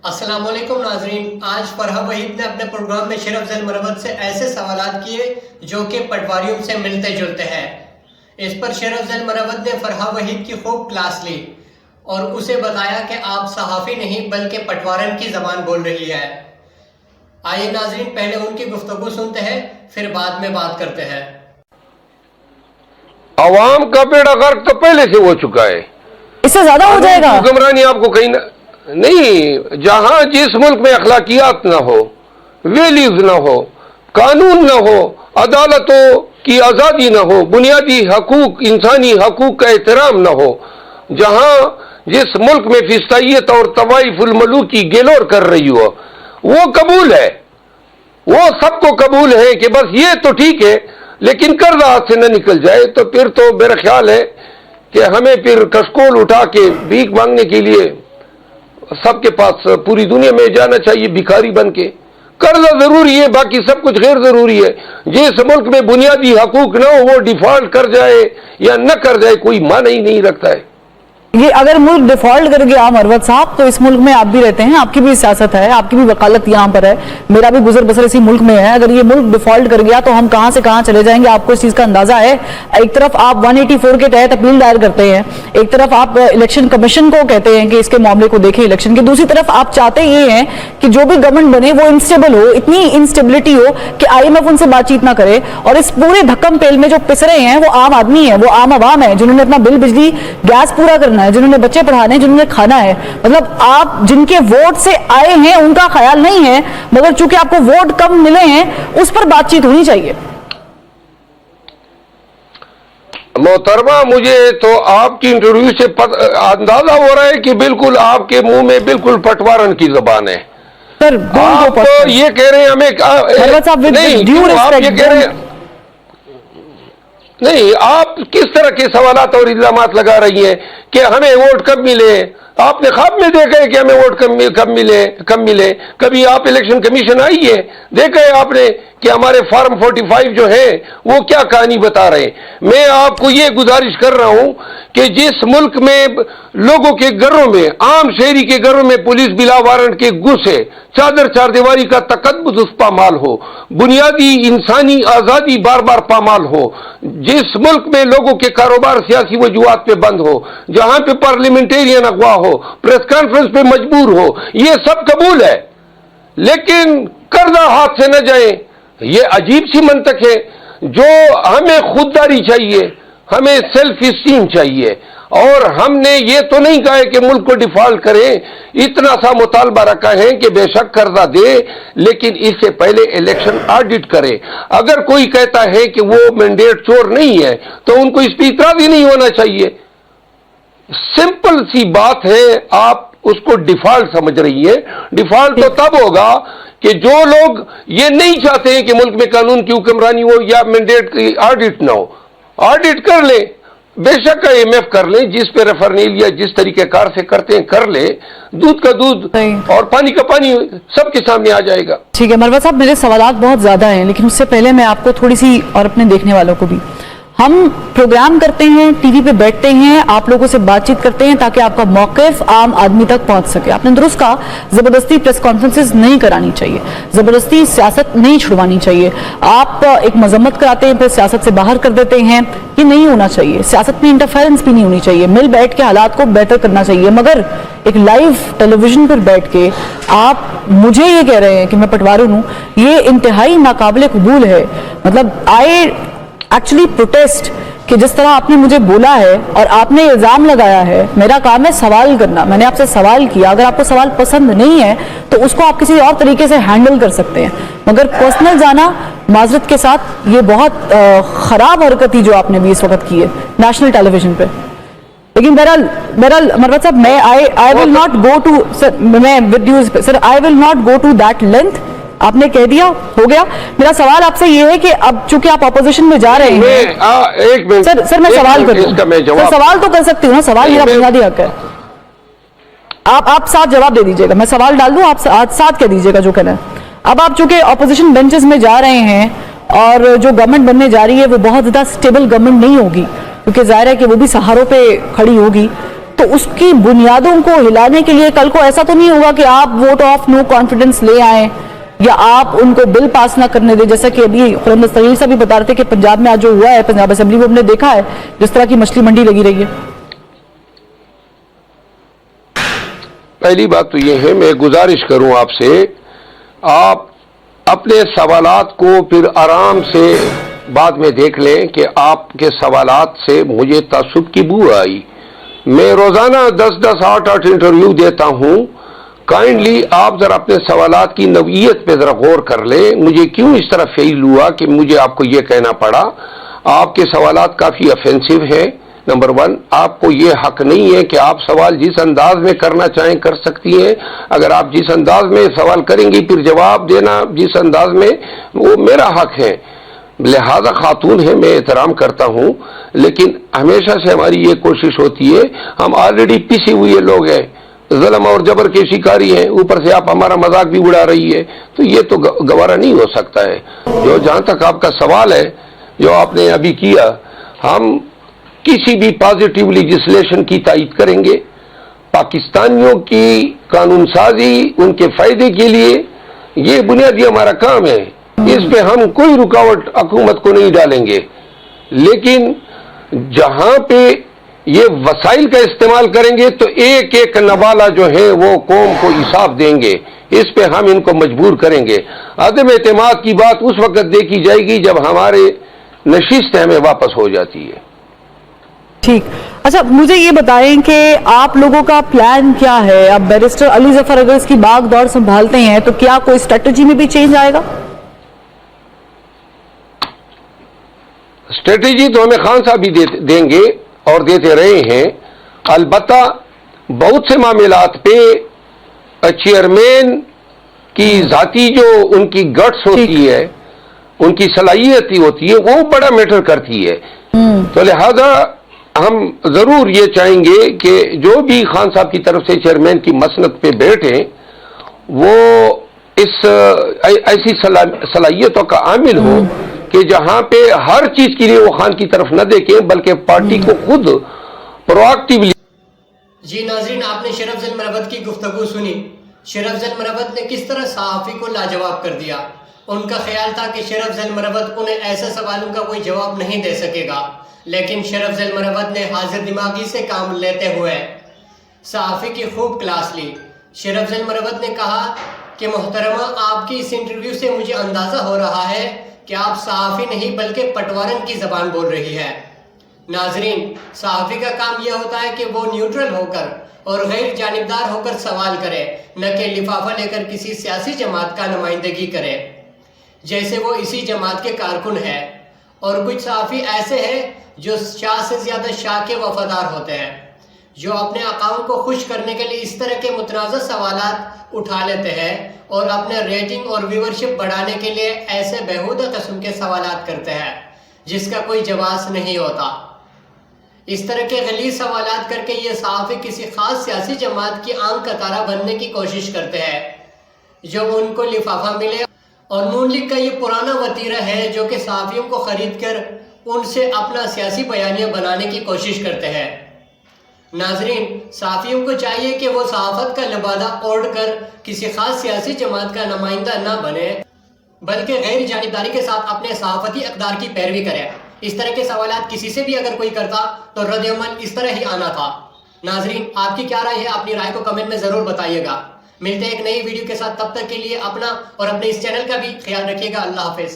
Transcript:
السلام علیکم ناظرین، آج فرحہ وحید نے اپنے پروگرام میں شرف ذیل مروت سے ایسے سوالات کیے جو کہ پٹواریوں سے ملتے جلتے ہیں۔ اس پر شرف ذیل مروت نے فرحہ وحید کی خوب کلاس لی اور اسے بتایا کہ آپ صحافی نہیں بلکہ پٹوارن کی زبان بول رہی ہے۔ آئیے ناظرین، پہلے ان کی گفتگو سنتے ہیں، پھر بعد میں بات کرتے ہیں۔ عوام کا بیڑا غرق تو پہلے سے ہو چکا ہے، اس سے زیادہ ہو جائے گا۔ حکمرانی آپ کو کہیں نہیں، جہاں جس ملک میں اخلاقیات نہ ہو، ویلیوز نہ ہو، قانون نہ ہو، عدالتوں کی آزادی نہ ہو، بنیادی حقوق، انسانی حقوق کا احترام نہ ہو، جہاں جس ملک میں فسطائیت اور طوائف الملوک کی گیلور کر رہی ہو، وہ قبول ہے، وہ سب کو قبول ہے کہ بس یہ تو ٹھیک ہے، لیکن قرض ہاتھ سے نہ نکل جائے تو پھر تو میرا خیال ہے کہ ہمیں پھر کشکول اٹھا کے بھیک مانگنے کے لیے سب کے پاس پوری دنیا میں جانا چاہیے بھکاری بن کے۔ قرضہ ضروری ہے، باقی سب کچھ غیر ضروری ہے۔ جس ملک میں بنیادی حقوق نہ ہو وہ ڈیفالٹ کر جائے یا نہ کر جائے کوئی معنی ہی نہیں رکھتا ہے۔ یہ اگر ملک ڈیفالٹ کر گیا مروت صاحب تو اس ملک میں آپ بھی رہتے ہیں، آپ کی بھی سیاست ہے، آپ کی بھی وکالت یہاں پر ہے، میرا بھی گزر بسر اسی ملک میں ہے۔ اگر یہ ملک ڈیفالٹ کر گیا تو ہم کہاں سے کہاں چلے جائیں گے، آپ کو اس چیز کا اندازہ ہے؟ ایک طرف آپ 184 کے تحت اپیل دائر کرتے ہیں، ایک طرف آپ الیکشن کمیشن کو کہتے ہیں کہ اس کے معاملے کو دیکھیں الیکشن کے، دوسری طرف آپ چاہتے یہ ہیں کہ جو بھی گورنمنٹ بنے وہ انسٹیبل ہو، اتنی انسٹیبلٹی ہو کہ IMF ان سے بات چیت نہ کرے، اور اس پورے دھکم پیل میں جو پس رہے ہیں وہ عام آدمی ہیں، وہ عام عوام ہیں جنہوں نے اپنا بل بجلی گیس پورا کرنا ہے، جنہوں نے بچے پڑھانے، جنہوں نے کھانا ہے۔ مطلب آپ جن کے ووٹ سے آئے ہیں ان کا خیال نہیں ہے، مگر چونکہ آپ کو ووٹ کم ملے ہیں اس پر بات چیت ہونی چاہیے۔ محترمہ، مجھے تو آپ کی انٹرویو سے اندازہ ہو رہا ہے کہ بالکل آپ کے منہ میں بالکل پٹوارن کی زبان ہے۔ سر آپ یہ کہہ رہے ہیں ہمیں نہیں، آپ کس طرح کے سوالات اور الزامات لگا رہی ہیں کہ ہمیں ووٹ کب ملے؟ آپ نے خواب میں دیکھا ہے کہ ہمیں ووٹ کم ملے؟ کبھی آپ الیکشن کمیشن آئی ہے، دیکھا ہے آپ نے کہ ہمارے فارم 45 جو ہیں وہ کیا کہانی بتا رہے ہیں؟ میں آپ کو یہ گزارش کر رہا ہوں کہ جس ملک میں لوگوں کے گھروں میں، عام شہری کے گھروں میں پولیس بلا وارنٹ کے گھسے، چار دیواری کا تقدس پامال ہو، بنیادی انسانی آزادی بار بار پامال ہو، جس ملک میں لوگوں کے کاروبار سیاسی وجوہات پہ بند ہو، جہاں پہ پارلیمنٹیرین اغوا ہو، پریس کانفرنس پہ مجبور ہو، یہ سب قبول ہے، لیکن قرضہ ہاتھ سے نہ جائے، یہ عجیب سی منطق ہے۔ جو ہمیں خودداری چاہیے، ہمیں سیلف اسٹیم چاہیے، اور ہم نے یہ تو نہیں کہا ہے کہ ملک کو ڈیفالٹ کریں، اتنا سا مطالبہ رکھا ہے کہ بے شک قرضہ دے لیکن اس سے پہلے الیکشن آڈٹ کرے۔ اگر کوئی کہتا ہے کہ وہ مینڈیٹ چور نہیں ہے تو ان کو اس پہ اعتراض ہی نہیں ہونا چاہیے۔ سمپل سی بات ہے، آپ اس کو ڈیفالٹ سمجھ رہی ہے۔ ڈیفالٹ تو تب ہوگا کہ جو لوگ یہ نہیں چاہتے ہیں کہ ملک میں قانون کی حکمرانی ہو یا مینڈیٹ کی آڈٹ نہ ہو، آڈٹ کر لیں، بے شک IMF کر لیں، جس پہ ریفرنیل یا جس طریقہ کار سے کرتے ہیں کر لیں، دودھ کا دودھ اور پانی کا پانی سب کے سامنے آ جائے گا۔ ٹھیک ہے مروت صاحب، میرے سوالات بہت زیادہ ہیں لیکن اس سے پہلے میں آپ کو تھوڑی سی، اور اپنے دیکھنے والوں کو بھی، ہم پروگرام کرتے ہیں، ٹی وی پہ بیٹھتے ہیں، آپ لوگوں سے بات چیت کرتے ہیں تاکہ آپ کا موقف عام آدمی تک پہنچ سکے۔ آپ نے درست کہا، زبردستی پریس کانفرنسز نہیں کرانی چاہیے، زبردستی سیاست نہیں چھڑوانی چاہیے۔ آپ ایک مذمت کراتے ہیں پھر سیاست سے باہر کر دیتے ہیں، یہ نہیں ہونا چاہیے۔ سیاست میں انٹرفیرنس بھی نہیں ہونی چاہیے، مل بیٹھ کے حالات کو بہتر کرنا چاہیے، مگر ایک لائیو ٹیلی ویژن پر بیٹھ کے آپ مجھے یہ کہہ رہے ہیں کہ میں پٹوارن ہوں، یہ انتہائی ناقابل قبول ہے۔ مطلب ایکچولی پروٹیسٹ کہ جس طرح آپ نے مجھے بولا ہے اور آپ نے الزام لگایا ہے، میرا کام ہے سوال کرنا، میں نے آپ سے سوال کیا، اگر آپ کو سوال پسند نہیں ہے تو اس کو آپ کسی اور طریقے سے ہینڈل کر سکتے ہیں، مگر پرسنل جانا، معذرت کے ساتھ، یہ بہت خراب حرکت تھی جو آپ نے بھی اس وقت کی ہے نیشنل ٹیلی ویژن پہ۔ لیکن بہرحال مروت صاحب، میں I will not go to سر، میں with you sir I will not go to that length۔ آپ نے کہہ دیا، ہو گیا۔ میرا سوال آپ سے یہ ہے کہ اب چونکہ آپ اپوزیشن میں جا رہے ہیں، سر میں سوال کروں، سوال تو کر سکتی ہوں نا، سوال میرا بنیادی حق ہے۔ آپ ساتھ جواب دے دیجیے گا، میں سوال ڈال دوں، آپ ساتھ کہہ دیجیے گا جو کہنا ہے۔ اب آپ چونکہ اپوزیشن بینچز میں جا رہے ہیں اور جو گورنمنٹ بننے جا رہی ہے وہ بہت زیادہ سٹیبل گورنمنٹ نہیں ہوگی، کیونکہ ظاہر ہے کہ وہ بھی سہاروں پہ کھڑی ہوگی، تو اس کی بنیادوں کو ہلانے کے لیے کل کو ایسا تو نہیں ہوگا کہ آپ ووٹ آف نو کانفیڈنس لے آئیں یا آپ ان کو بل پاس نہ کرنے دیں، جیسا کہ ابھی خورم مستقیل صاحب بھی بتا رہے تھے کہ پنجاب میں آج جو ہوا ہے پنجاب اسمبلی میں ہم نے دیکھا ہے جس طرح کی مچھلی منڈی لگی رہی ہے. پہلی بات تو یہ ہے، میں گزارش کروں آپ سے، آپ اپنے سوالات کو پھر آرام سے بعد میں دیکھ لیں کہ آپ کے سوالات سے مجھے تعصب کی بو آئی. میں روزانہ 10 8 انٹرویو دیتا ہوں. کائنڈلی آپ ذرا اپنے سوالات کی نوعیت پہ ذرا غور کر لیں. مجھے کیوں اس طرح فیل ہوا کہ مجھے آپ کو یہ کہنا پڑا؟ آپ کے سوالات کافی افینسو ہیں. نمبر 1، آپ کو یہ حق نہیں ہے کہ آپ سوال جس انداز میں کرنا چاہیں کر سکتی ہیں. اگر آپ جس انداز میں سوال کریں گی پھر جواب دینا جس انداز میں، وہ میرا حق ہے. لہذا خاتون ہے، میں احترام کرتا ہوں، لیکن ہمیشہ سے ہماری یہ کوشش ہوتی ہے، ہم آلریڈی پسی ہوئے لوگ ہیں، ظلم اور جبر کے شکاری ہیں، اوپر سے آپ ہمارا مذاق بھی اڑا رہی ہے، تو یہ تو گوارا نہیں ہو سکتا ہے. جہاں تک آپ کا سوال ہے جو آپ نے ابھی کیا، ہم کسی بھی پازیٹیو لیجسلیشن کی تائید کریں گے. پاکستانیوں کی قانون سازی ان کے فائدے کے لیے یہ بنیادی ہمارا کام ہے. اس پہ ہم کوئی رکاوٹ حکومت کو نہیں ڈالیں گے، لیکن جہاں پہ یہ وسائل کا استعمال کریں گے تو ایک ایک نوالہ جو ہے وہ قوم کو حساب دیں گے. اس پہ ہم ان کو مجبور کریں گے. عدم اعتماد کی بات اس وقت دیکھی جائے گی جب ہمارے نشست ہمیں واپس ہو جاتی ہے. ٹھیک. اچھا مجھے یہ بتائیں کہ آپ لوگوں کا پلان کیا ہے؟ اب بیرسٹر علی ظفر اگر اس کی باغ دور سنبھالتے ہیں تو کیا کوئی اسٹریٹجی میں بھی چینج آئے گا؟ اسٹریٹجی تو ہمیں خان صاحب بھی دیں گے اور دیتے رہے ہیں. البتہ بہت سے معاملات پہ چیئرمین کی ذاتی جو ان کی گٹس ہوتی ہے، ان کی صلاحیت ہوتی ہے، وہ بڑا میٹر کرتی ہے. تو لہذا ہم ضرور یہ چاہیں گے کہ جو بھی خان صاحب کی طرف سے چیئرمین کی مسند پہ بیٹھیں وہ اس ایسی صلاحیتوں کا عامل ہو کہ جہاں پہ ہر چیز کے لیے وہ خان کی طرف نہ دیکھیں بلکہ پارٹی کو خود پروایکٹیولی. جی ناظرین، آپ نے شرف ذیل مروت کی گفتگو سنی. شرف ذیل مروت نے کس طرح صحافی کو لاجواب کر دیا. ان کا خیال تھا کہ شرف ذیل مروت انہیں ایسے سوالوں کا کوئی جواب نہیں دے سکے گا، لیکن شرف ذیل مروت نے حاضر دماغی سے کام لیتے ہوئے صحافی کی خوب کلاس لی. شرف ذیل مروت نے کہا کہ محترمہ، آپ کی اس انٹرویو سے مجھے اندازہ ہو رہا ہے کہ آپ صحافی نہیں بلکہ پٹوارن کی زبان بول رہی ہے. ناظرین، صحافی کا کام یہ ہوتا ہے کہ وہ نیوٹرل ہو کر اور غیر جانبدار ہو کر سوال کرے، نہ کہ لفافہ لے کر کسی سیاسی جماعت کا نمائندگی کرے جیسے وہ اسی جماعت کے کارکن ہے. اور کچھ صحافی ایسے ہیں جو شاہ سے زیادہ شاہ کے وفادار ہوتے ہیں، جو اپنے اقوام کو خوش کرنے کے لیے اس طرح کے متنازع سوالات اٹھا لیتے ہیں اور اپنے ریٹنگ اور ویورشپ بڑھانے کے لیے ایسے بیہودہ قسم کے سوالات کرتے ہیں جس کا کوئی جواز نہیں ہوتا. اس طرح کے غلیظ سوالات کر کے یہ صحافی کسی خاص سیاسی جماعت کی آنکھ کا تارا بننے کی کوشش کرتے ہیں جو ان کو لفافہ ملے. اور نون لیگ کا یہ پرانا وتیرہ ہے جو کہ صحافیوں کو خرید کر ان سے اپنا سیاسی بیانیہ بنانے کی کوشش کرتے ہیں. ناظرین، صحافیوں کو چاہیے کہ وہ صحافت کا لبادہ اوڑھ کر کسی خاص سیاسی جماعت کا نمائندہ نہ بنے بلکہ غیر جانبداری کے ساتھ اپنے صحافتی اقدار کی پیروی کرے. اس طرح کے سوالات کسی سے بھی اگر کوئی کرتا تو رد عمل اس طرح ہی آنا تھا. ناظرین، آپ کی کیا رائے ہے؟ اپنی رائے کو کمنٹ میں ضرور بتائیے گا. ملتے ہیں ایک نئی ویڈیو کے ساتھ، تب تک کے لیے اپنا اور اپنے اس چینل کا بھی خیال رکھیے گا. اللہ حافظ.